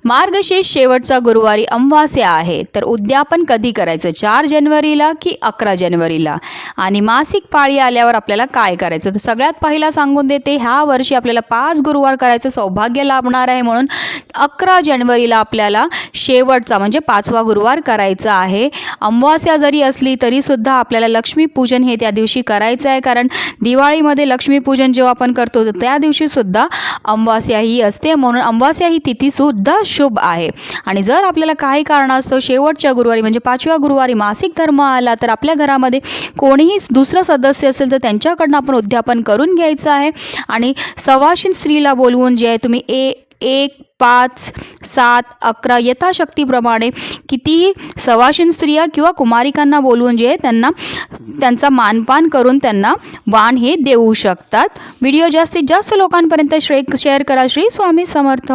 मार्गशीर्ष शेवटचा गुरुवारी अमावास्या आहे, तर उद्यापन कधी करायचं, 4 जानेवारीला की 11 जानेवारीला? आणि मासिक पाळी आल्यावर आपल्याला काय करायचं? तर सगळ्यात पहिला सांगून देते, ह्या वर्षी आपल्याला 5 गुरुवार करायचं सौभाग्य लाभणार आहे, म्हणून 11 जानेवारीला आपल्याला शेवटचा म्हणजे 5वा गुरुवार करायचा आहे. अमावास्या जरी असली तरीसुद्धा आपल्याला लक्ष्मीपूजन हे त्या दिवशी करायचं आहे, कारण दिवाळीमध्ये लक्ष्मीपूजन जेव्हा आपण करतो तर त्या दिवशीसुद्धा अमावास्या ही असते, म्हणून अमावास्या ही तिथीसुद्धा शुभ आहे. आणि जर आपल्याला काही कारणास्तव शेवटच्या गुरुवारी म्हणजे 5व्या गुरुवारी मासिक धर्म आला, तर आपल्या घरामध्ये कोणीही दुसरं सदस्य असेल तर त्यांच्याकडनं आपण उद्यापन करून घ्यायचं आहे. आणि सवाशीण स्त्रीला बोलवून जे आहे तुम्ही 1, 5, 7, 11 यथाशक्तीप्रमाणे कितीही सवाशीण स्त्रिया किंवा कुमारिकांना बोलवून जे आहे त्यांचा मानपान करून त्यांना वाण हे देऊ शकतात. व्हिडिओ जास्तीत जास्त लोकांपर्यंत शेअर करा. श्री स्वामी समर्थ.